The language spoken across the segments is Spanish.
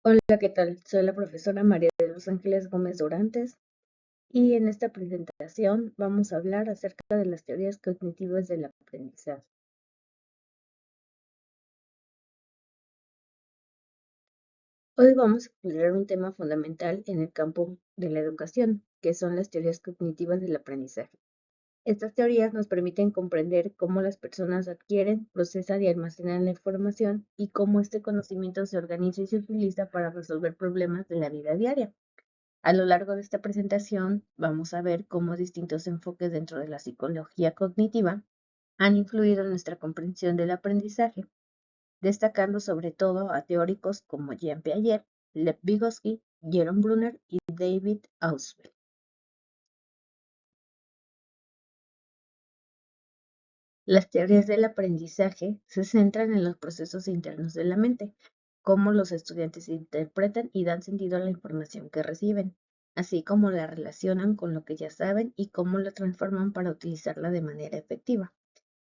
Hola, ¿qué tal? Soy la profesora María de los Ángeles Gómez Dorantes y en esta presentación vamos a hablar acerca de las teorías cognitivas del aprendizaje. Hoy vamos a explorar un tema fundamental en el campo de la educación, que son las teorías cognitivas del aprendizaje. Estas teorías nos permiten comprender cómo las personas adquieren, procesan y almacenan la información y cómo este conocimiento se organiza y se utiliza para resolver problemas de la vida diaria. A lo largo de esta presentación vamos a ver cómo distintos enfoques dentro de la psicología cognitiva han influido en nuestra comprensión del aprendizaje, destacando sobre todo a teóricos como Jean Piaget, Lev Vygotsky, Jerome Bruner y David Ausubel. Las teorías del aprendizaje se centran en los procesos internos de la mente, cómo los estudiantes interpretan y dan sentido a la información que reciben, así como la relacionan con lo que ya saben y cómo la transforman para utilizarla de manera efectiva.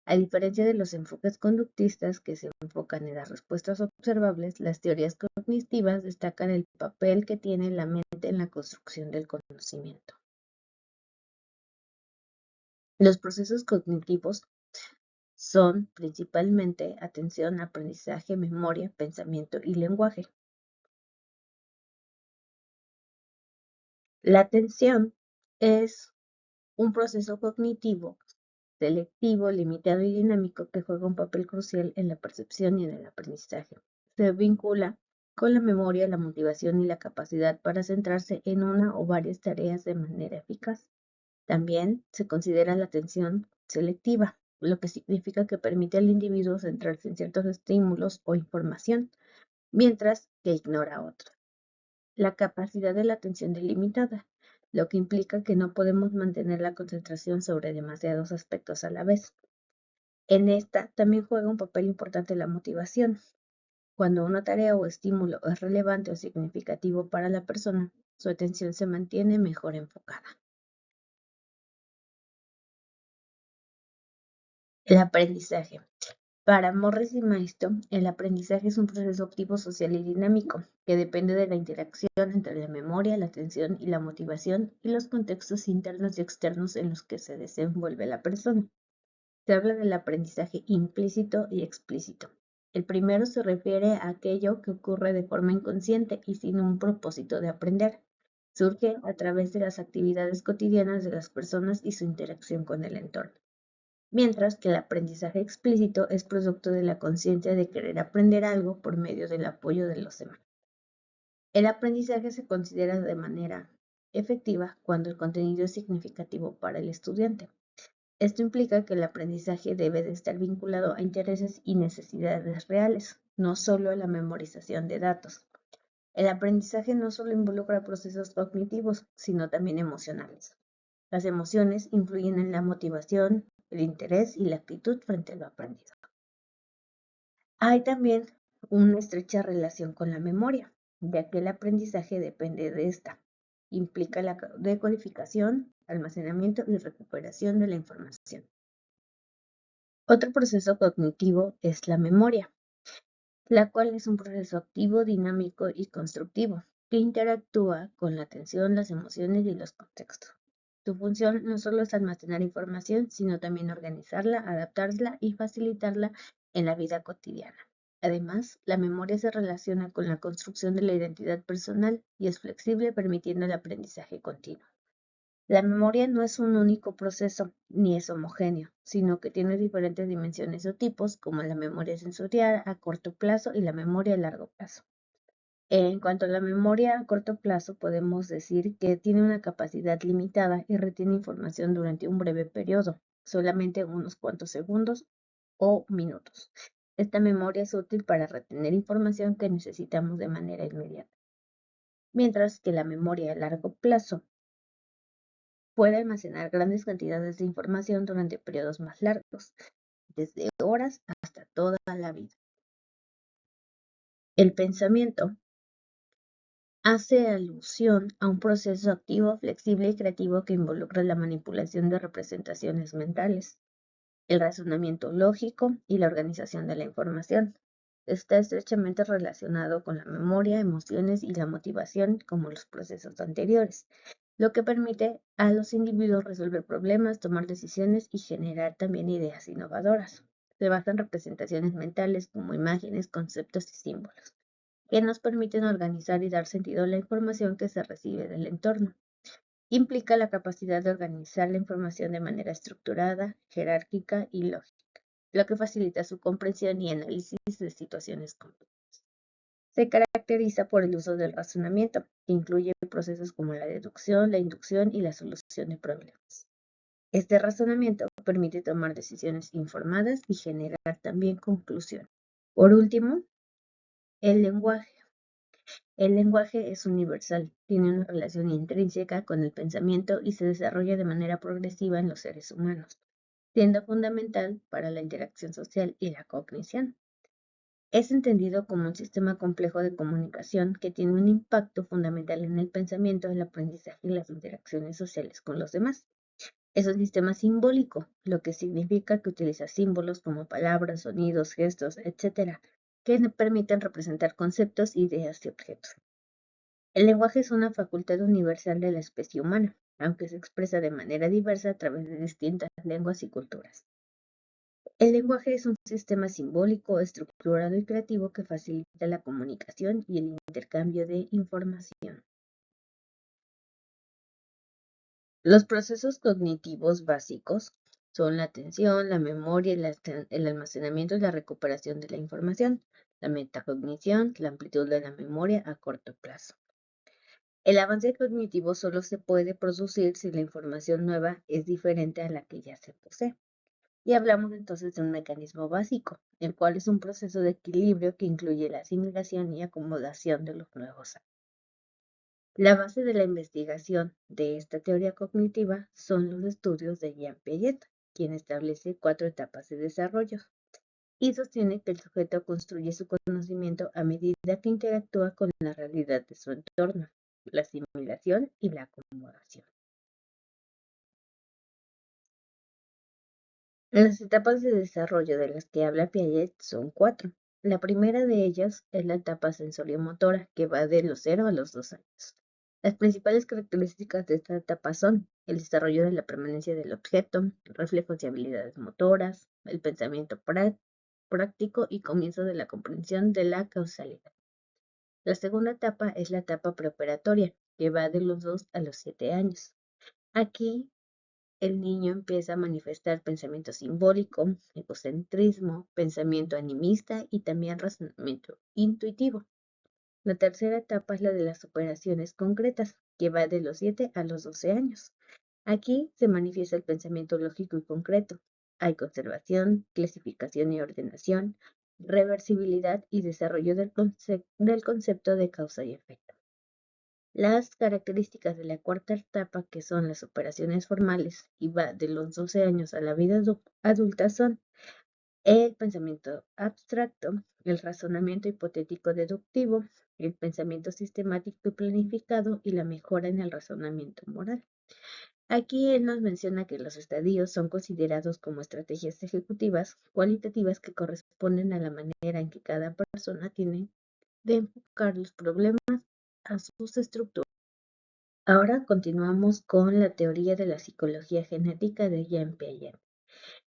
A diferencia de los enfoques conductistas que se enfocan en las respuestas observables, las teorías cognitivas destacan el papel que tiene la mente en la construcción del conocimiento. Los procesos cognitivos son principalmente atención, aprendizaje, memoria, pensamiento y lenguaje. La atención es un proceso cognitivo selectivo, limitado y dinámico que juega un papel crucial en la percepción y en el aprendizaje. Se vincula con la memoria, la motivación y la capacidad para centrarse en una o varias tareas de manera eficaz. También se considera la atención selectiva, lo que significa que permite al individuo centrarse en ciertos estímulos o información, mientras que ignora otros. La capacidad de la atención delimitada, lo que implica que no podemos mantener la concentración sobre demasiados aspectos a la vez. En esta también juega un papel importante la motivación. Cuando una tarea o estímulo es relevante o significativo para la persona, su atención se mantiene mejor enfocada. El aprendizaje. Para Morris y Maisto, el aprendizaje es un proceso activo, social y dinámico que depende de la interacción entre la memoria, la atención y la motivación y los contextos internos y externos en los que se desenvuelve la persona. Se habla del aprendizaje implícito y explícito. El primero se refiere a aquello que ocurre de forma inconsciente y sin un propósito de aprender. Surge a través de las actividades cotidianas de las personas y su interacción con el entorno. Mientras que el aprendizaje explícito es producto de la conciencia de querer aprender algo por medio del apoyo de los demás. El aprendizaje se considera de manera efectiva cuando el contenido es significativo para el estudiante. Esto implica que el aprendizaje debe de estar vinculado a intereses y necesidades reales, no solo a la memorización de datos. El aprendizaje no solo involucra procesos cognitivos, sino también emocionales. Las emociones influyen en la motivación, el interés y la actitud frente a lo aprendido. Hay también una estrecha relación con la memoria, ya que el aprendizaje depende de esta. Implica la decodificación, almacenamiento y recuperación de la información. Otro proceso cognitivo es la memoria, la cual es un proceso activo, dinámico y constructivo, que interactúa con la atención, las emociones y los contextos. Su función no solo es almacenar información, sino también organizarla, adaptarla y facilitarla en la vida cotidiana. Además, la memoria se relaciona con la construcción de la identidad personal y es flexible, permitiendo el aprendizaje continuo. La memoria no es un único proceso ni es homogéneo, sino que tiene diferentes dimensiones o tipos, como la memoria sensorial a corto plazo y la memoria a largo plazo. En cuanto a la memoria a corto plazo, podemos decir que tiene una capacidad limitada y retiene información durante un breve periodo, solamente unos cuantos segundos o minutos. Esta memoria es útil para retener información que necesitamos de manera inmediata, mientras que la memoria a largo plazo puede almacenar grandes cantidades de información durante periodos más largos, desde horas hasta toda la vida. El pensamiento hace alusión a un proceso activo, flexible y creativo que involucra la manipulación de representaciones mentales, el razonamiento lógico y la organización de la información. está estrechamente relacionado con la memoria, emociones y la motivación como los procesos anteriores, lo que permite a los individuos resolver problemas, tomar decisiones y generar también ideas innovadoras. Se basa en representaciones mentales como imágenes, conceptos y símbolos, que nos permiten organizar y dar sentido a la información que se recibe del entorno. Implica la capacidad de organizar la información de manera estructurada, jerárquica y lógica, lo que facilita su comprensión y análisis de situaciones complejas. Se caracteriza por el uso del razonamiento, que incluye procesos como la deducción, la inducción y la solución de problemas. Este razonamiento permite tomar decisiones informadas y generar también conclusiones. Por último, el lenguaje. El lenguaje es universal, tiene una relación intrínseca con el pensamiento y se desarrolla de manera progresiva en los seres humanos, siendo fundamental para la interacción social y la cognición. Es entendido como un sistema complejo de comunicación que tiene un impacto fundamental en el pensamiento, el aprendizaje y las interacciones sociales con los demás. Es un sistema simbólico, lo que significa que utiliza símbolos como palabras, sonidos, gestos, etc., que permiten representar conceptos, ideas y objetos. El lenguaje es una facultad universal de la especie humana, aunque se expresa de manera diversa a través de distintas lenguas y culturas. El lenguaje es un sistema simbólico, estructurado y creativo que facilita la comunicación y el intercambio de información. Los procesos cognitivos básicos son la atención, la memoria, el almacenamiento y la recuperación de la información, la metacognición, la amplitud de la memoria a corto plazo. El avance cognitivo solo se puede producir si la información nueva es diferente a la que ya se posee. Y hablamos entonces de un mecanismo básico, el cual es un proceso de equilibrio que incluye la asimilación y acomodación de los nuevos hábitos. La base de la investigación de esta teoría cognitiva son los estudios de Jean Piaget, quien establece 4 etapas de desarrollo y sostiene que el sujeto construye su conocimiento a medida que interactúa con la realidad de su entorno, la asimilación y la acomodación. Las etapas de desarrollo de las que habla Piaget son 4. La primera de ellas es la etapa sensoriomotora, que va de los 0 a los 2 años. Las principales características de esta etapa son el desarrollo de la permanencia del objeto, reflejos y habilidades motoras, el pensamiento práctico y comienzo de la comprensión de la causalidad. La segunda etapa es la etapa preoperatoria, que va de los 2 a los 7 años. Aquí el niño empieza a manifestar pensamiento simbólico, egocentrismo, pensamiento animista y también razonamiento intuitivo. La tercera etapa es la de las operaciones concretas, que va de los 7 a los 12 años. Aquí se manifiesta el pensamiento lógico y concreto. Hay conservación, clasificación y ordenación, reversibilidad y desarrollo del concepto de causa y efecto. Las características de la cuarta etapa, que son las operaciones formales y va de los 12 años a la vida adulta, son el pensamiento abstracto, el razonamiento hipotético deductivo, el pensamiento sistemático y planificado y la mejora en el razonamiento moral. Aquí él nos menciona que los estadios son considerados como estrategias ejecutivas cualitativas que corresponden a la manera en que cada persona tiene de enfocar los problemas a sus estructuras. Ahora continuamos con la teoría de la psicología genética de Jean Piaget.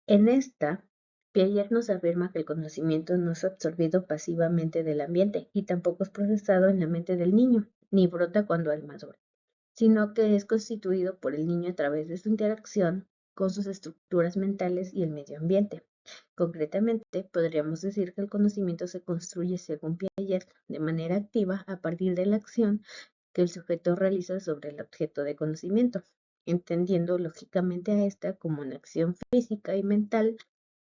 En esta, Piaget nos afirma que el conocimiento no es absorbido pasivamente del ambiente y tampoco es procesado en la mente del niño, ni brota cuando él madura, sino que es constituido por el niño a través de su interacción con sus estructuras mentales y el medio ambiente. Concretamente, podríamos decir que el conocimiento se construye, según Piaget, de manera activa a partir de la acción que el sujeto realiza sobre el objeto de conocimiento, entendiendo lógicamente a esta como una acción física y mental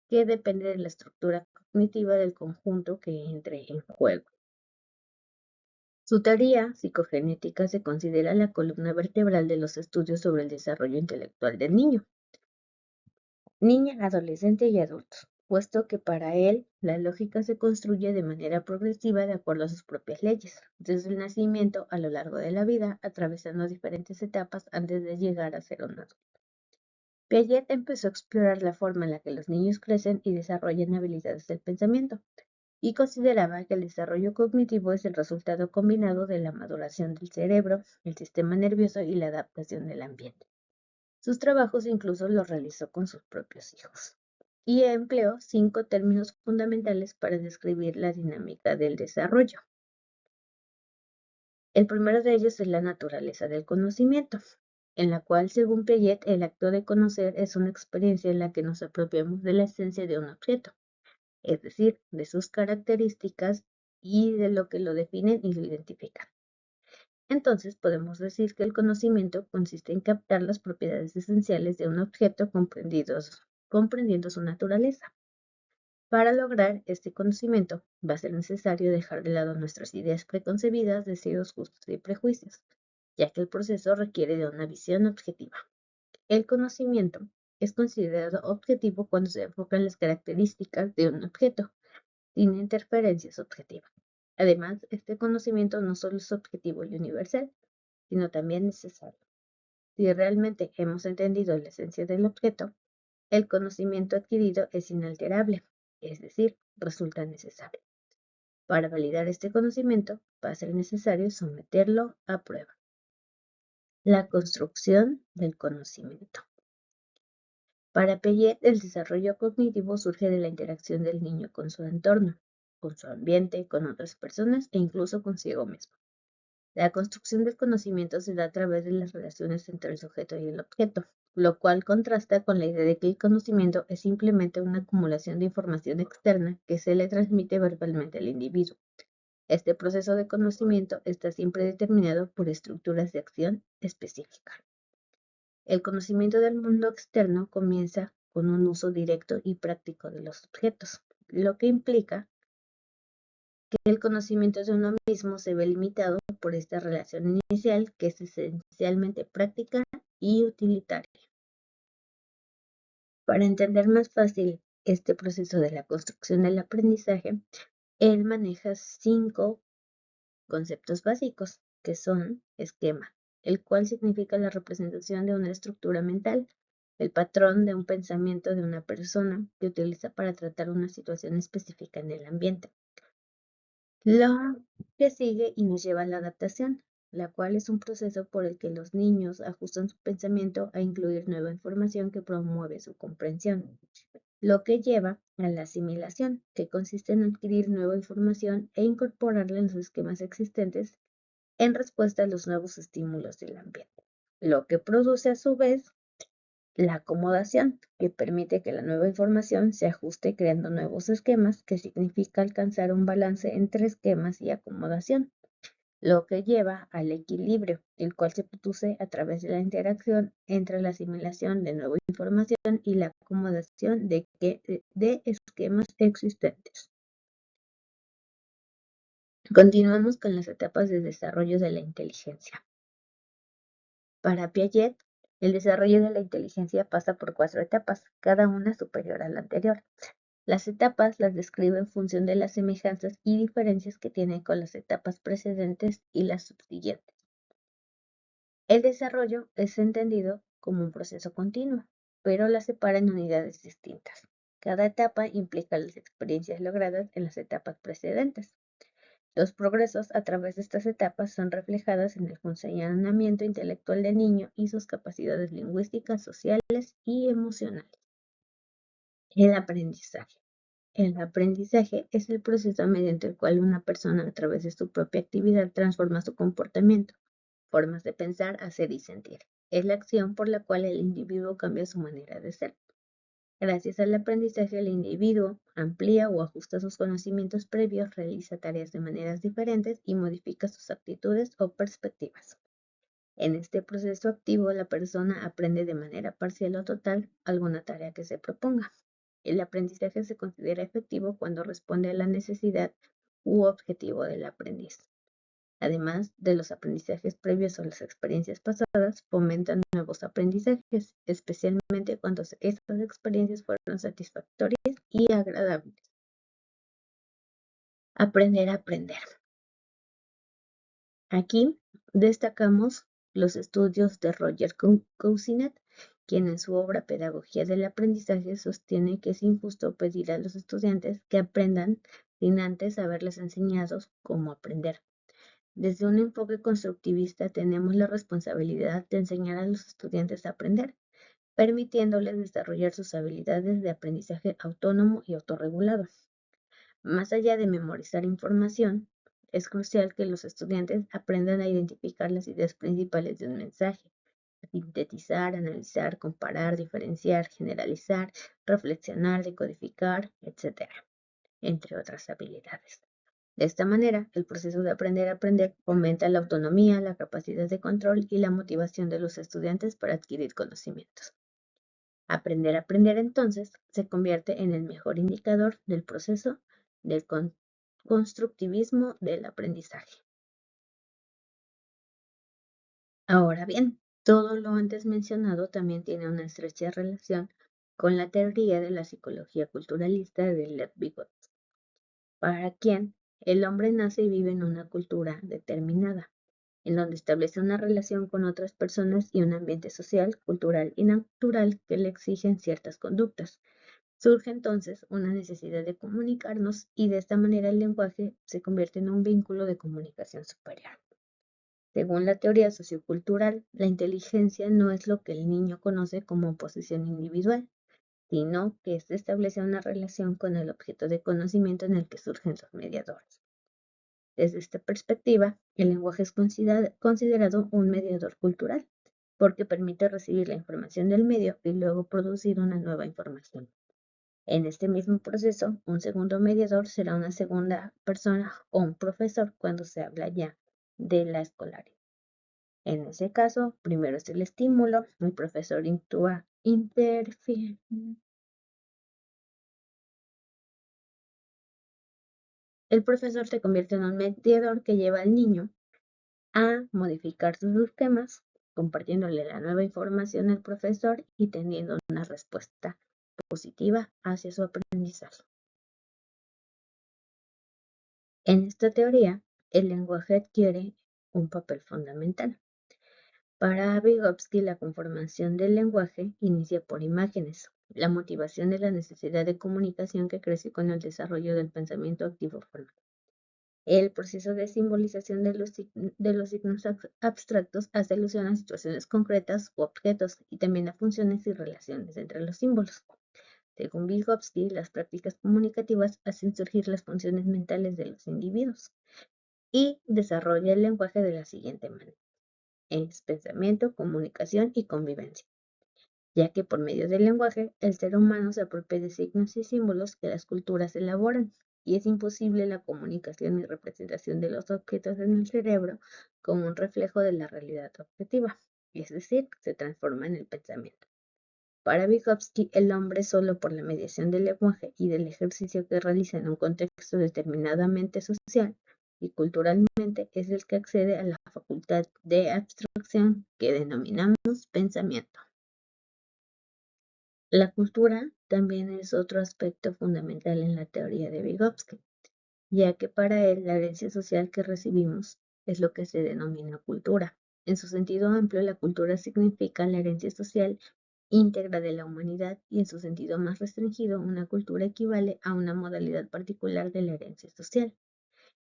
que depende de la estructura cognitiva del conjunto que entre en juego. Su teoría psicogenética se considera la columna vertebral de los estudios sobre el desarrollo intelectual del niño, niña, adolescente y adulto, puesto que para él la lógica se construye de manera progresiva de acuerdo a sus propias leyes, desde el nacimiento a lo largo de la vida, atravesando diferentes etapas antes de llegar a ser un adulto. Piaget empezó a explorar la forma en la que los niños crecen y desarrollan habilidades del pensamiento, y consideraba que el desarrollo cognitivo es el resultado combinado de la maduración del cerebro, el sistema nervioso y la adaptación del ambiente. Sus trabajos incluso los realizó con sus propios hijos. Y empleó 5 términos fundamentales para describir la dinámica del desarrollo. El primero de ellos es la naturaleza del conocimiento, en la cual, según Piaget, el acto de conocer es una experiencia en la que nos apropiamos de la esencia de un objeto, es decir, de sus características y de lo que lo definen y lo identifican. Entonces podemos decir que el conocimiento consiste en captar las propiedades esenciales de un objeto comprendiendo su naturaleza. Para lograr este conocimiento va a ser necesario dejar de lado nuestras ideas preconcebidas, deseos, gustos y prejuicios, ya que el proceso requiere de una visión objetiva. El conocimiento es considerado objetivo cuando se enfoca en las características de un objeto, sin interferencias objetivas. Además, este conocimiento no solo es objetivo y universal, sino también necesario. Si realmente hemos entendido la esencia del objeto, el conocimiento adquirido es inalterable, es decir, resulta necesario. Para validar este conocimiento, va a ser necesario someterlo a prueba. La construcción del conocimiento. Para Piaget, el desarrollo cognitivo surge de la interacción del niño con su entorno, con su ambiente, con otras personas e incluso consigo mismo. La construcción del conocimiento se da a través de las relaciones entre el sujeto y el objeto, lo cual contrasta con la idea de que el conocimiento es simplemente una acumulación de información externa que se le transmite verbalmente al individuo. Este proceso de conocimiento está siempre determinado por estructuras de acción específicas. El conocimiento del mundo externo comienza con un uso directo y práctico de los objetos, lo que implica que el conocimiento de uno mismo se ve limitado por esta relación inicial que es esencialmente práctica y utilitaria. Para entender más fácil este proceso de la construcción del aprendizaje, él maneja 5 conceptos básicos, que son esquema, el cual significa la representación de una estructura mental, el patrón de un pensamiento de una persona que utiliza para tratar una situación específica en el ambiente. Lo que sigue y nos lleva a la adaptación, la cual es un proceso por el que los niños ajustan su pensamiento a incluir nueva información que promueve su comprensión. Lo que lleva a la asimilación, que consiste en adquirir nueva información e incorporarla en los esquemas existentes en respuesta a los nuevos estímulos del ambiente. Lo que produce a su vez la acomodación, que permite que la nueva información se ajuste creando nuevos esquemas, que significa alcanzar un balance entre esquemas y acomodación, lo que lleva al equilibrio, el cual se produce a través de la interacción entre la asimilación de nueva información y la acomodación de esquemas existentes. Continuamos con las etapas de desarrollo de la inteligencia. Para Piaget, el desarrollo de la inteligencia pasa por 4 etapas, cada una superior a la anterior. Las etapas las describe en función de las semejanzas y diferencias que tienen con las etapas precedentes y las subsiguientes. El desarrollo es entendido como un proceso continuo, pero las separa en unidades distintas. Cada etapa implica las experiencias logradas en las etapas precedentes. Los progresos a través de estas etapas son reflejadas en el funcionamiento intelectual del niño y sus capacidades lingüísticas, sociales y emocionales. El aprendizaje. El aprendizaje es el proceso mediante el cual una persona a través de su propia actividad transforma su comportamiento, formas de pensar, hacer y sentir. Es la acción por la cual el individuo cambia su manera de ser. Gracias al aprendizaje, el individuo amplía o ajusta sus conocimientos previos, realiza tareas de maneras diferentes y modifica sus actitudes o perspectivas. En este proceso activo, la persona aprende de manera parcial o total alguna tarea que se proponga. El aprendizaje se considera efectivo cuando responde a la necesidad u objetivo del aprendiz. Además de los aprendizajes previos o las experiencias pasadas, fomentan nuevos aprendizajes, especialmente cuando estas experiencias fueron satisfactorias y agradables. Aprender a aprender. Aquí destacamos los estudios de Roger Cousinet, quien en su obra Pedagogía del Aprendizaje sostiene que es injusto pedir a los estudiantes que aprendan sin antes haberles enseñado cómo aprender. Desde un enfoque constructivista tenemos la responsabilidad de enseñar a los estudiantes a aprender, permitiéndoles desarrollar sus habilidades de aprendizaje autónomo y autorregulado. Más allá de memorizar información, es crucial que los estudiantes aprendan a identificar las ideas principales de un mensaje, a sintetizar, analizar, comparar, diferenciar, generalizar, reflexionar, decodificar, etc., entre otras habilidades. De esta manera, el proceso de aprender a aprender fomenta la autonomía, la capacidad de control y la motivación de los estudiantes para adquirir conocimientos. Aprender a aprender entonces se convierte en el mejor indicador del proceso del constructivismo del aprendizaje. Ahora bien, todo lo antes mencionado también tiene una estrecha relación con la teoría de la psicología culturalista de Lev Vygotsky, para quien el hombre nace y vive en una cultura determinada, en donde establece una relación con otras personas y un ambiente social, cultural y natural que le exigen ciertas conductas. Surge entonces una necesidad de comunicarnos y de esta manera el lenguaje se convierte en un vínculo de comunicación superior. Según la teoría sociocultural, la inteligencia no es lo que el niño conoce como posición individual, sino que éste establece una relación con el objeto de conocimiento en el que surgen los mediadores. Desde esta perspectiva, el lenguaje es considerado un mediador cultural, porque permite recibir la información del medio y luego producir una nueva información. En este mismo proceso, un segundo mediador será una segunda persona o un profesor cuando se habla ya de la escolaridad. En ese caso, primero es el estímulo, el profesor interfiere. El profesor se convierte en un mediador que lleva al niño a modificar sus esquemas, compartiéndole la nueva información al profesor y teniendo una respuesta positiva hacia su aprendizaje. En esta teoría, el lenguaje adquiere un papel fundamental. Para Vygotsky, la conformación del lenguaje inicia por imágenes, la motivación de la necesidad de comunicación que crece con el desarrollo del pensamiento activo formal. El proceso de simbolización de los signos abstractos hace alusión a situaciones concretas u objetos y también a funciones y relaciones entre los símbolos. Según Vygotsky, las prácticas comunicativas hacen surgir las funciones mentales de los individuos y desarrolla el lenguaje de la siguiente manera. Es pensamiento, comunicación y convivencia, ya que por medio del lenguaje el ser humano se apropia de signos y símbolos que las culturas elaboran, y es imposible la comunicación y representación de los objetos en el cerebro como un reflejo de la realidad objetiva, es decir, se transforma en el pensamiento. Para Vygotsky, el hombre solo por la mediación del lenguaje y del ejercicio que realiza en un contexto determinadamente social y culturalmente es el que accede a la facultad de abstracción que denominamos pensamiento. La cultura también es otro aspecto fundamental en la teoría de Vygotsky, ya que para él la herencia social que recibimos es lo que se denomina cultura. En su sentido amplio, la cultura significa la herencia social íntegra de la humanidad y en su sentido más restringido, una cultura equivale a una modalidad particular de la herencia social.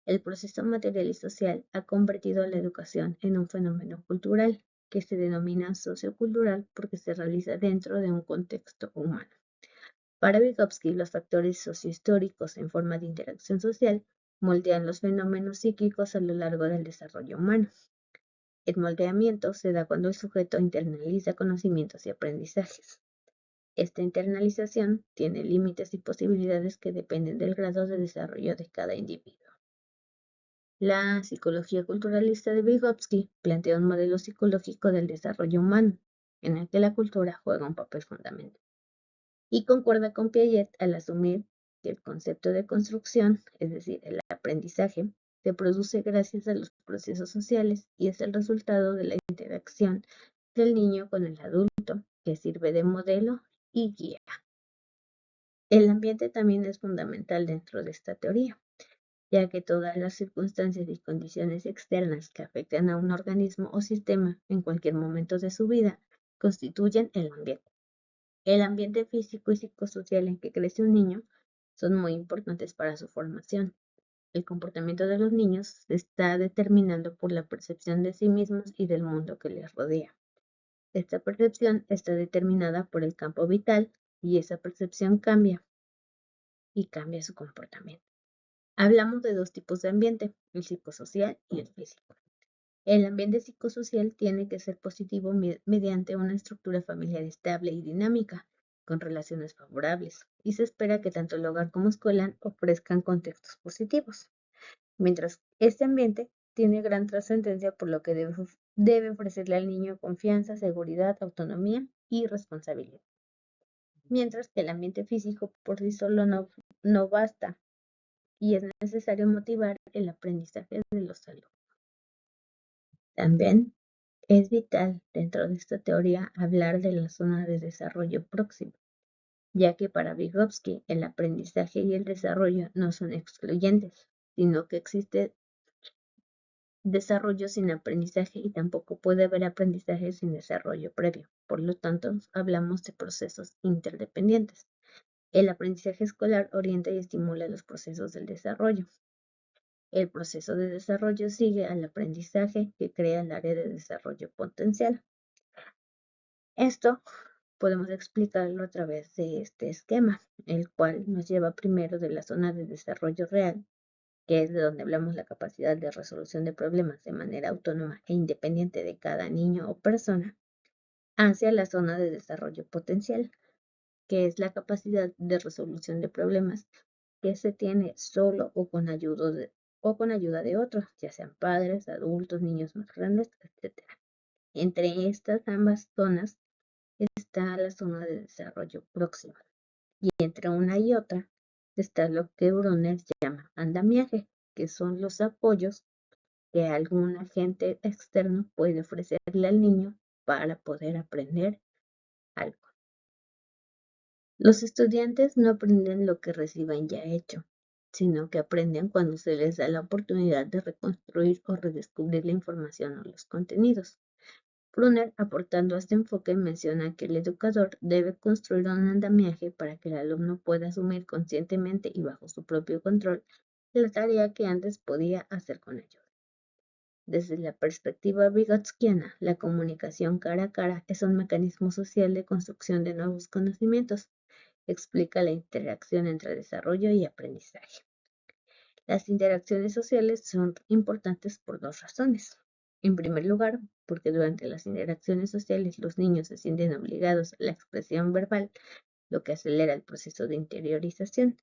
El proceso material y social ha convertido a la educación en un fenómeno cultural que se denomina sociocultural porque se realiza dentro de un contexto humano. Para Vygotsky, los factores sociohistóricos en forma de interacción social moldean los fenómenos psíquicos a lo largo del desarrollo humano. El moldeamiento se da cuando el sujeto internaliza conocimientos y aprendizajes. Esta internalización tiene límites y posibilidades que dependen del grado de desarrollo de cada individuo. La psicología culturalista de Vygotsky plantea un modelo psicológico del desarrollo humano, en el que la cultura juega un papel fundamental. Y concuerda con Piaget al asumir que el concepto de construcción, es decir, el aprendizaje, se produce gracias a los procesos sociales y es el resultado de la interacción del niño con el adulto, que sirve de modelo y guía. El ambiente también es fundamental dentro de esta teoría, ya que todas las circunstancias y condiciones externas que afectan a un organismo o sistema en cualquier momento de su vida constituyen el ambiente. El ambiente físico y psicosocial en que crece un niño son muy importantes para su formación. El comportamiento de los niños se está determinando por la percepción de sí mismos y del mundo que les rodea. Esta percepción está determinada por el campo vital y esa percepción cambia y cambia su comportamiento. Hablamos de dos tipos de ambiente, el psicosocial y el físico. El ambiente psicosocial tiene que ser positivo mediante una estructura familiar estable y dinámica, con relaciones favorables, y se espera que tanto el hogar como escuela ofrezcan contextos positivos. Mientras este ambiente tiene gran trascendencia por lo que debe ofrecerle al niño confianza, seguridad, autonomía y responsabilidad. Mientras que el ambiente físico por sí solo no basta y es necesario motivar el aprendizaje de los alumnos. También es vital dentro de esta teoría hablar de la zona de desarrollo próximo, ya que para Vygotsky el aprendizaje y el desarrollo no son excluyentes, sino que existe desarrollo sin aprendizaje y tampoco puede haber aprendizaje sin desarrollo previo. Por lo tanto, hablamos de procesos interdependientes. El aprendizaje escolar orienta y estimula los procesos del desarrollo. El proceso de desarrollo sigue al aprendizaje que crea el área de desarrollo potencial. Esto podemos explicarlo a través de este esquema, el cual nos lleva primero de la zona de desarrollo real, que es de donde hablamos la capacidad de resolución de problemas de manera autónoma e independiente de cada niño o persona, hacia la zona de desarrollo potencial, que es la capacidad de resolución de problemas que se tiene solo o con ayuda de otros, ya sean padres, adultos, niños más grandes, etc. Entre estas ambas zonas está la zona de desarrollo próximo, y entre una y otra está lo que Brunner llama andamiaje, que son los apoyos que algún agente externo puede ofrecerle al niño para poder aprender algo. Los estudiantes no aprenden lo que reciban ya hecho, sino que aprenden cuando se les da la oportunidad de reconstruir o redescubrir la información o los contenidos. Brunner, aportando a este enfoque, menciona que el educador debe construir un andamiaje para que el alumno pueda asumir conscientemente y bajo su propio control la tarea que antes podía hacer con ayuda. Desde la perspectiva vygotskiana, la comunicación cara a cara es un mecanismo social de construcción de nuevos conocimientos. Explica la interacción entre desarrollo y aprendizaje. Las interacciones sociales son importantes por dos razones. En primer lugar, porque durante las interacciones sociales los niños se sienten obligados a la expresión verbal, lo que acelera el proceso de interiorización.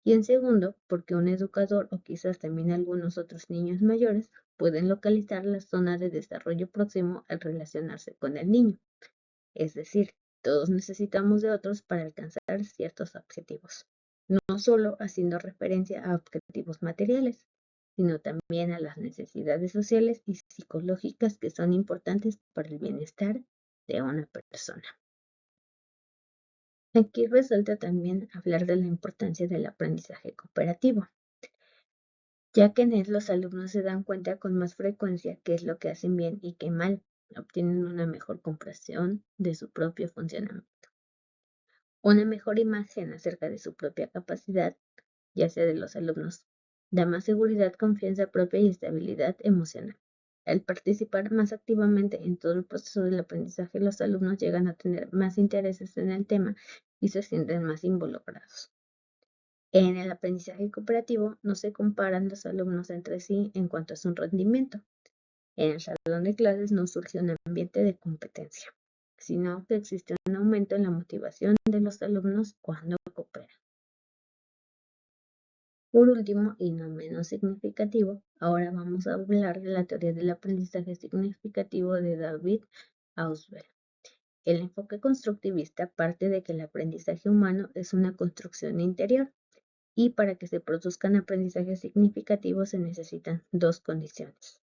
Y en segundo, porque un educador o quizás también algunos otros niños mayores pueden localizar la zona de desarrollo próximo al relacionarse con el niño. Es decir, todos necesitamos de otros para alcanzar ciertos objetivos, no solo haciendo referencia a objetivos materiales, sino también a las necesidades sociales y psicológicas que son importantes para el bienestar de una persona. Aquí resalta también hablar de la importancia del aprendizaje cooperativo, ya que en él los alumnos se dan cuenta con más frecuencia qué es lo que hacen bien y qué mal, obtienen una mejor comprensión de su propio funcionamiento. Una mejor imagen acerca de su propia capacidad, ya sea de los alumnos, da más seguridad, confianza propia y estabilidad emocional. Al participar más activamente en todo el proceso del aprendizaje, los alumnos llegan a tener más intereses en el tema y se sienten más involucrados. En el aprendizaje cooperativo no se comparan los alumnos entre sí en cuanto a su rendimiento. En el salón de clases no surge un ambiente de competencia, sino que existe un aumento en la motivación de los alumnos cuando cooperan. Por último, y no menos significativo, ahora vamos a hablar de la teoría del aprendizaje significativo de David Ausubel. El enfoque constructivista parte de que el aprendizaje humano es una construcción interior y para que se produzcan aprendizajes significativos se necesitan dos condiciones.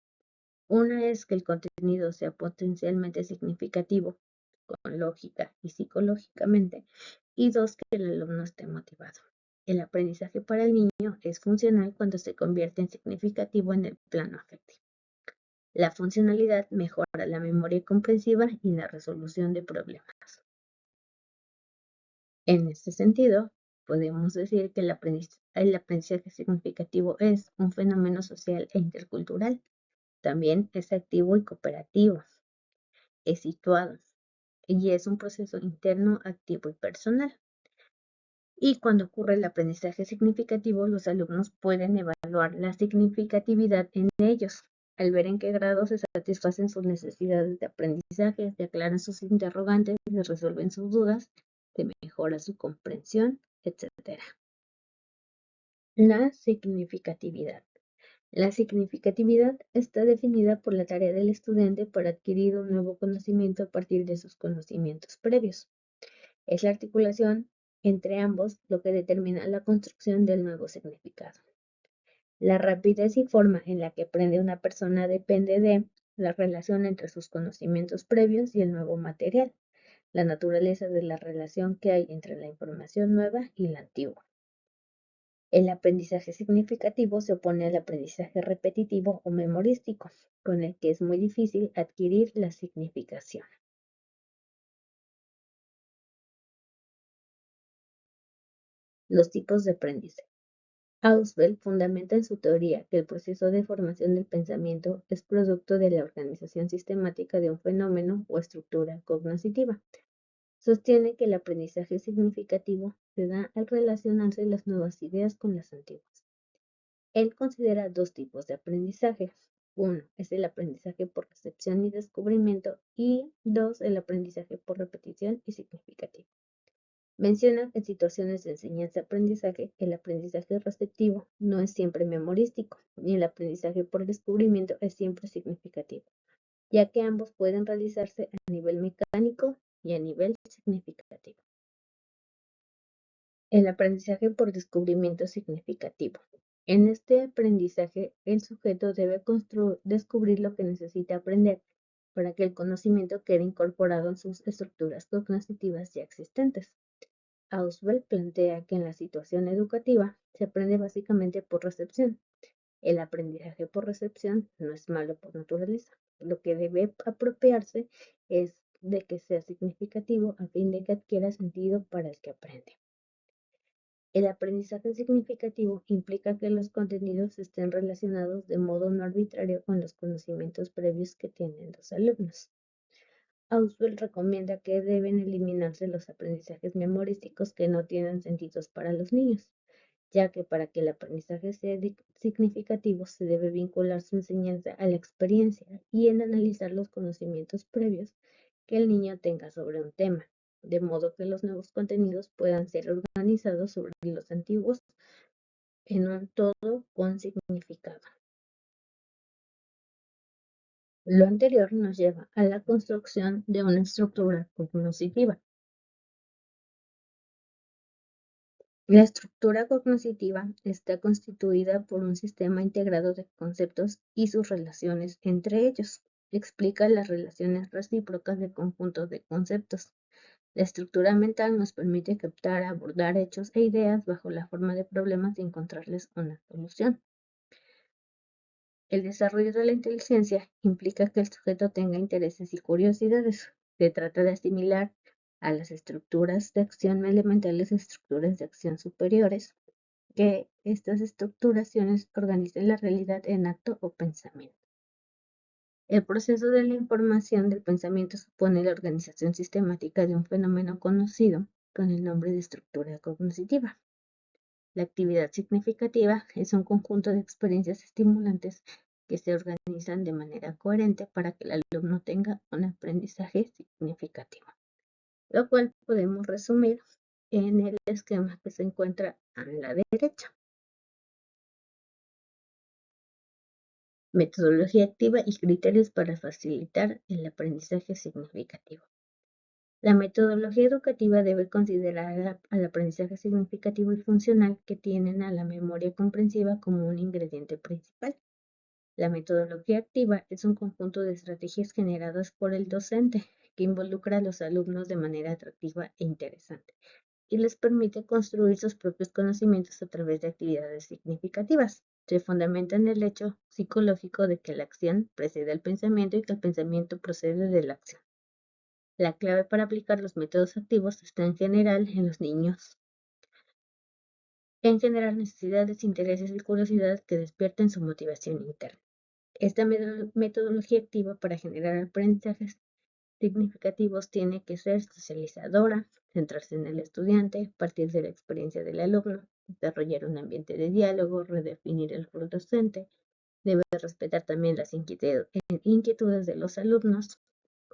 Una es que el contenido sea potencialmente significativo, con lógica y psicológicamente, y dos, que el alumno esté motivado. El aprendizaje para el niño es funcional cuando se convierte en significativo en el plano afectivo. La funcionalidad mejora la memoria comprensiva y la resolución de problemas. En este sentido, podemos decir que el aprendizaje significativo es un fenómeno social e intercultural. También es activo y cooperativo, es situado y es un proceso interno, activo y personal. Y cuando ocurre el aprendizaje significativo, los alumnos pueden evaluar la significatividad en ellos, al ver en qué grado se satisfacen sus necesidades de aprendizaje, se aclaran sus interrogantes, se resuelven sus dudas, se mejora su comprensión, etc. La significatividad. La significatividad está definida por la tarea del estudiante para adquirir un nuevo conocimiento a partir de sus conocimientos previos. Es la articulación entre ambos lo que determina la construcción del nuevo significado. La rapidez y forma en la que aprende una persona depende de la relación entre sus conocimientos previos y el nuevo material, la naturaleza de la relación que hay entre la información nueva y la antigua. El aprendizaje significativo se opone al aprendizaje repetitivo o memorístico, con el que es muy difícil adquirir la significación. Los tipos de aprendizaje. Ausubel fundamenta en su teoría que el proceso de formación del pensamiento es producto de la organización sistemática de un fenómeno o estructura cognitiva. Sostiene que el aprendizaje significativo se da al relacionarse las nuevas ideas con las antiguas. Él considera dos tipos de aprendizaje. Uno es el aprendizaje por recepción y descubrimiento y dos, el aprendizaje por repetición y significativo. Menciona que en situaciones de enseñanza-aprendizaje, el aprendizaje receptivo no es siempre memorístico, ni el aprendizaje por descubrimiento es siempre significativo, ya que ambos pueden realizarse a nivel mecánico y a nivel significativo. El aprendizaje por descubrimiento significativo. En este aprendizaje, el sujeto debe descubrir lo que necesita aprender para que el conocimiento quede incorporado en sus estructuras cognitivas ya existentes. Ausubel plantea que en la situación educativa se aprende básicamente por recepción. El aprendizaje por recepción no es malo por naturaleza. Lo que debe apropiarse es de que sea significativo a fin de que adquiera sentido para el que aprende. El aprendizaje significativo implica que los contenidos estén relacionados de modo no arbitrario con los conocimientos previos que tienen los alumnos. Ausubel recomienda que deben eliminarse los aprendizajes memorísticos que no tienen sentidos para los niños, ya que para que el aprendizaje sea significativo se debe vincular su enseñanza a la experiencia y en analizar los conocimientos previos que el niño tenga sobre un tema, de modo que los nuevos contenidos puedan ser organizados sobre los antiguos en un todo con significado. Lo anterior nos lleva a la construcción de una estructura cognitiva. La estructura cognitiva está constituida por un sistema integrado de conceptos y sus relaciones entre ellos. Explica las relaciones recíprocas de conjuntos de conceptos. La estructura mental nos permite captar, abordar hechos e ideas bajo la forma de problemas y encontrarles una solución. El desarrollo de la inteligencia implica que el sujeto tenga intereses y curiosidades. Se trata de asimilar a las estructuras de acción elementales estructuras de acción superiores, que estas estructuraciones organicen la realidad en acto o pensamiento. El proceso de la información del pensamiento supone la organización sistemática de un fenómeno conocido con el nombre de estructura cognitiva. La actividad significativa es un conjunto de experiencias estimulantes que se organizan de manera coherente para que el alumno tenga un aprendizaje significativo, lo cual podemos resumir en el esquema que se encuentra a la derecha. Metodología activa y criterios para facilitar el aprendizaje significativo. La metodología educativa debe considerar al aprendizaje significativo y funcional que tienen a la memoria comprensiva como un ingrediente principal. La metodología activa es un conjunto de estrategias generadas por el docente que involucra a los alumnos de manera atractiva e interesante y les permite construir sus propios conocimientos a través de actividades significativas. Se fundamenta en el hecho psicológico de que la acción precede al pensamiento y que el pensamiento procede de la acción. La clave para aplicar los métodos activos está en general en los niños en generar necesidades, intereses y curiosidades que despierten su motivación interna. Esta metodología activa para generar aprendizajes significativos tiene que ser socializadora, centrarse en el estudiante, partir de la experiencia del alumno, desarrollar un ambiente de diálogo, redefinir el rol docente, debe respetar también las inquietudes de los alumnos,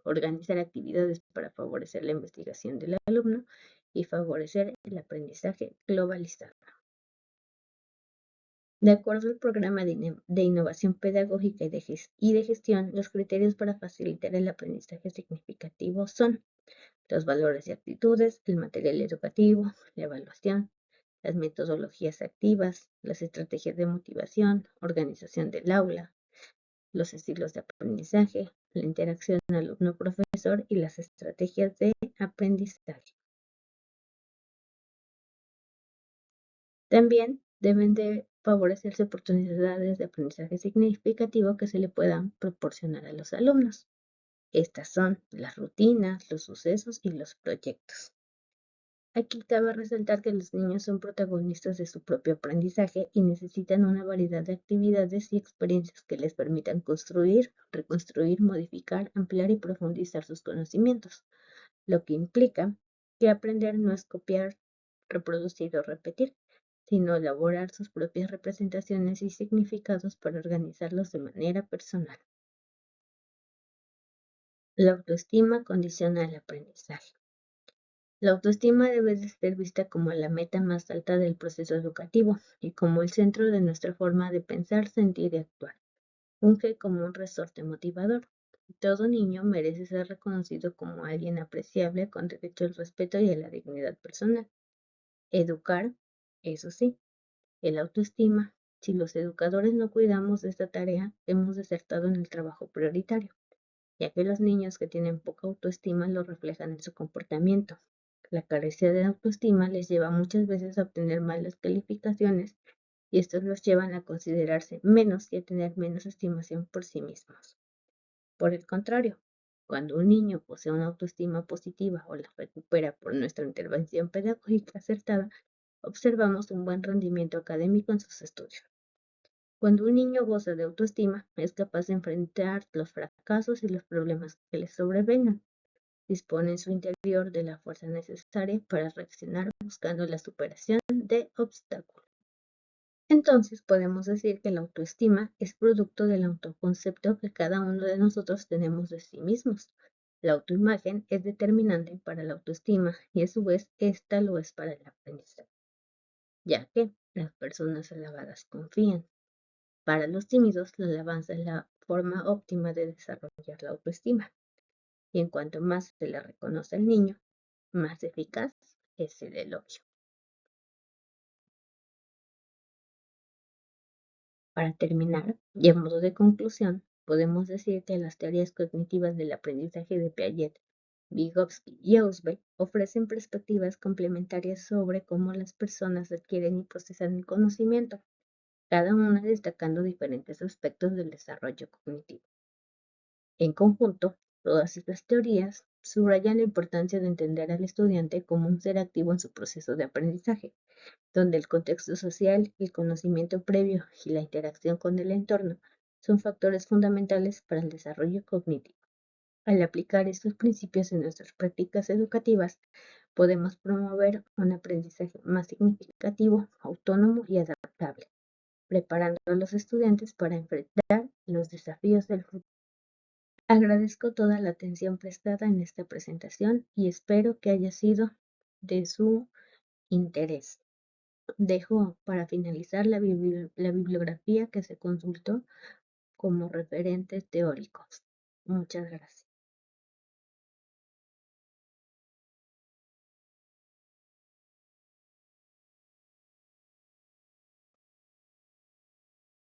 organizar actividades para favorecer la investigación del alumno y favorecer el aprendizaje globalizado. De acuerdo al Programa de Innovación Pedagógica y de Gestión, los criterios para facilitar el aprendizaje significativo son los valores y actitudes, el material educativo, la evaluación, las metodologías activas, las estrategias de motivación, organización del aula, los estilos de aprendizaje, la interacción alumno-profesor y las estrategias de aprendizaje. También deben de favorecerse oportunidades de aprendizaje significativo que se le puedan proporcionar a los alumnos. Estas son las rutinas, los sucesos y los proyectos. Aquí cabe resaltar que los niños son protagonistas de su propio aprendizaje y necesitan una variedad de actividades y experiencias que les permitan construir, reconstruir, modificar, ampliar y profundizar sus conocimientos, lo que implica que aprender no es copiar, reproducir o repetir, sino elaborar sus propias representaciones y significados para organizarlos de manera personal. La autoestima condiciona el aprendizaje. La autoestima debe de ser vista como la meta más alta del proceso educativo y como el centro de nuestra forma de pensar, sentir y actuar. Funge como un resorte motivador. Todo niño merece ser reconocido como alguien apreciable con derecho al respeto y a la dignidad personal. Educar, eso sí, el autoestima. Si los educadores no cuidamos de esta tarea, hemos desertado en el trabajo prioritario, ya que los niños que tienen poca autoestima lo reflejan en su comportamiento. La carencia de autoestima les lleva muchas veces a obtener malas calificaciones y estos los llevan a considerarse menos y a tener menos estimación por sí mismos. Por el contrario, cuando un niño posee una autoestima positiva o la recupera por nuestra intervención pedagógica acertada, observamos un buen rendimiento académico en sus estudios. Cuando un niño goza de autoestima, es capaz de enfrentar los fracasos y los problemas que le sobrevengan. Dispone en su interior de la fuerza necesaria para reaccionar buscando la superación de obstáculos. Entonces podemos decir que la autoestima es producto del autoconcepto que cada uno de nosotros tenemos de sí mismos. La autoimagen es determinante para la autoestima y a su vez esta lo es para el aprendizaje, ya que las personas alabadas confían. Para los tímidos, la alabanza es la forma óptima de desarrollar la autoestima. Y en cuanto más se le reconoce al niño, más eficaz es el elogio. Para terminar, y a modo de conclusión, podemos decir que las teorías cognitivas del aprendizaje de Piaget, Vygotsky y Ausubel ofrecen perspectivas complementarias sobre cómo las personas adquieren y procesan el conocimiento, cada una destacando diferentes aspectos del desarrollo cognitivo. En conjunto, todas estas teorías subrayan la importancia de entender al estudiante como un ser activo en su proceso de aprendizaje, donde el contexto social, el conocimiento previo y la interacción con el entorno son factores fundamentales para el desarrollo cognitivo. Al aplicar estos principios en nuestras prácticas educativas, podemos promover un aprendizaje más significativo, autónomo y adaptable, preparando a los estudiantes para enfrentar los desafíos del futuro. Agradezco toda la atención prestada en esta presentación y espero que haya sido de su interés. Dejo para finalizar la bibliografía que se consultó como referentes teóricos. Muchas gracias.